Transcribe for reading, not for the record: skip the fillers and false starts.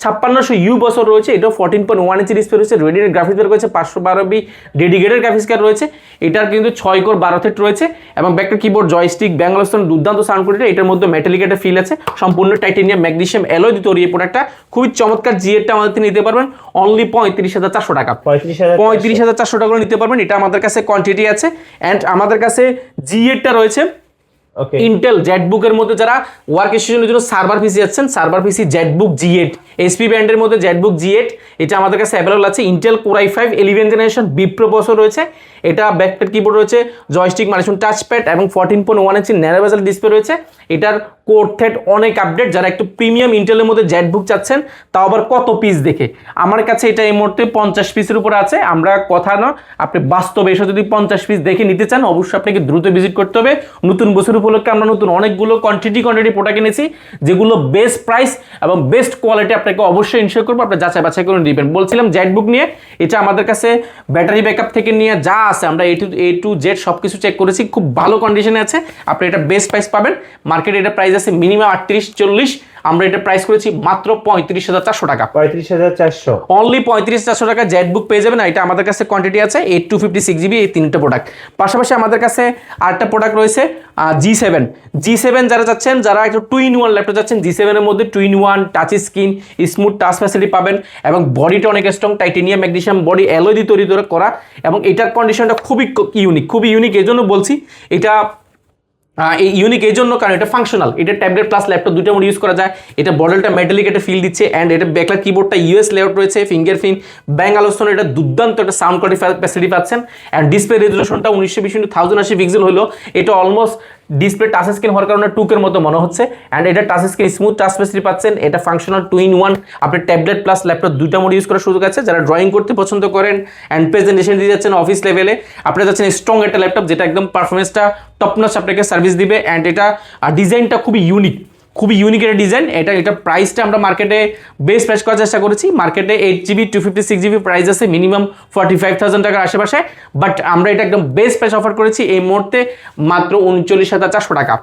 5600 বছর রয়েছে। এটাও 14.1 ইঞ্চি ডিসপ্লে রয়েছে, রেডিয়েন্ট গ্রাফিক্স বের করেছে, 512 ডেডিকেটেড গ্রাফিক্স কার্ড রয়েছে। এটার কিন্তু 6 কোর 12 থ্রেড রয়েছে এবং ব্যাকটা কিবোর্ড জয়স্টিক ব্যাঙ্গালোর দুর্দান্ত সাউন্ড কোয়ালিটি। এটার মধ্যে মেটালিক একটা ফিল আছে, সম্পূর্ণ টাইটেনিয়াম ম্যাগনেসিয়াম অ্যালয় দিয়ে তৈরি এই প্রোডাক্টটা, খুবই চমৎকার। জিএটা আমাদের নিতে পারবেন অনলি 35,400 টাকা, 35,400 টাকা নিতে পারবেন। এটা আমাদের কাছে কোয়ান্টিটি আছে। অ্যান্ড আমাদের কাছে জিএটা রয়েছে ইন্টেল জেটবুকের মধ্যে, যারা ওয়ার্ক স্টেশনের জন্য সার্ভার পিসি যাচ্ছেন, সার্ভার পিসি জেটবুক G8 এসপি ব্র্যান্ডের মধ্যে জেটবুক G8 এটা আমাদের কাছে অ্যাভেলেবল আছে। Intel core i5 11 generation Bipro processor রয়েছে। এটা ব্যাকপ্যাড কিবোর্ড রয়েছে, জয়স্টিক মানুষন টাচপ্যাড এবং 14.1 ইঞ্চি ন্যারো বেজেল ডিসপ্লে রয়েছে। এটার কোর থ্রেড অনেক আপডেট। যারা একটু প্রিমিয়াম ইন্টেলের মধ্যে জেটবুক চাচ্ছেন, তাও আবার কত পিস দেখে, আমার কাছে এটা এই মুহূর্তে 50 পিসের উপরে আছে। আমরা কথা না, আপনি বাস্তবে এসে যদি 50 পিস দেখে নিতে চান, অবশ্যই আপনাকে দ্রুত ভিজিট করতে হবে। নতুন বছর উপলক্ষে আমরা নতুন অনেকগুলো কোয়ান্টিটি প্রোডাক্ট এনেছি, যেগুলো বেস্ট প্রাইস এবং বেস্ট কোয়ালিটি আপনাকে অবশ্যই ইনশিওর করবো। আপনি যাচাই বাছাই করে দিবেন। বলছিলাম জেটবুক নিয়ে, এটা আমাদের কাছে ব্যাটারি ব্যাকআপ থেকে নিয়ে যা আছে আমরা এ টু জেড সব কিছু চেক করেছি, খুব ভালো কন্ডিশনে আছে। আপনি এটা বেস্ট প্রাইস পাবেন। মার্কেটে এটা প্রাইস আছে মিনিমাম 38-40, আমরা এটা প্রাইস করেছি মাত্র 35,400 টাকা, 35,400 অনলি 35,400 টাকা জেটবুক পেয়ে যাবেন। এটা আমাদের কাছে কোয়ান্টিটি আছে 8256GB, এই তিনটা প্রোডাক্ট। পাশাপাশি আমাদের কাছে আরেকটা প্রোডাক্ট রয়েছে G7 যারা চাচ্ছেন, যারা একটু 2-in-1 ল্যাপটপ চাচ্ছেন, G7 এর মধ্যে 2-in-1 touch screen, smooth touch facility পাবেন এবং বডিটা অনেক strong, titanium magnesium body alloy দিয়ে তৈরি করা এবং এটার কন্ডিশনটা খুবই ইউনিক। এই জন্য বলছি এটা এই ইউনিক এই জন্য, কারণ এটা ফাংশনাল। এটা ট্যাবলেট প্লাস ল্যাপটপ দুটো মোড ইউজ করা যায়। এটা বডেলটা মেটালিক একটা ফিল দিচ্ছে। অ্যান্ড এটা ব্যাকলাইট কিবোর্ডটা ইউএস লেআউট রয়েছে, ফিঙ্গারপ্রিন্ট ব্যাঙ্গালোর, এটা দুর্দান্ত একটা সাউন্ড কোয়ালিটি ফ্যাসিলিটি পাচ্ছেন। অ্যান্ড ডিসপ্লে রেজুলেশনটা 1920x1080 পিক্সেল হলো। এটা অলমোস্ট ডিসপ্লে টাচ স্ক্রিন হওয়ার কারণে টুকের মতো মনে হচ্ছে। অ্যান্ড এটা touch screen smooth touch facility পাচ্ছেন। এটা ফাংশনাল 2-in-1, আপনি ট্যাবলেট প্লাস ল্যাপটপ দুইটা মোড ইউজ করার সুযোগ আছে। যারা ড্রয়িং করতে পছন্দ করেন অ্যান্ড প্রেজেন্টেশন দিয়ে যাচ্ছেন অফিস লেভেলে, আপনি যাচ্ছেন স্ট্রং একটা ল্যাপটপ যেটা একদম পারফরমেন্সটা টপ নচ আপনাকে সার্ভিস দিবে। অ্যান্ড এটা ডিজাইনটা খুবই ইউনিক একটা ডিজাইন। এটা প্রাইসটা আমরা মার্কেটে বেস্ট প্রাইস করার চেষ্টা করেছি। মার্কেটে 8GB 256GB প্রাইস আছে মিনিমাম 45,000 টাকার আশেপাশে, বাট আমরা এটা একদম বেস্ট প্রাইস অফার করেছি এই মুহূর্তে মাত্র 39,400 টাকা।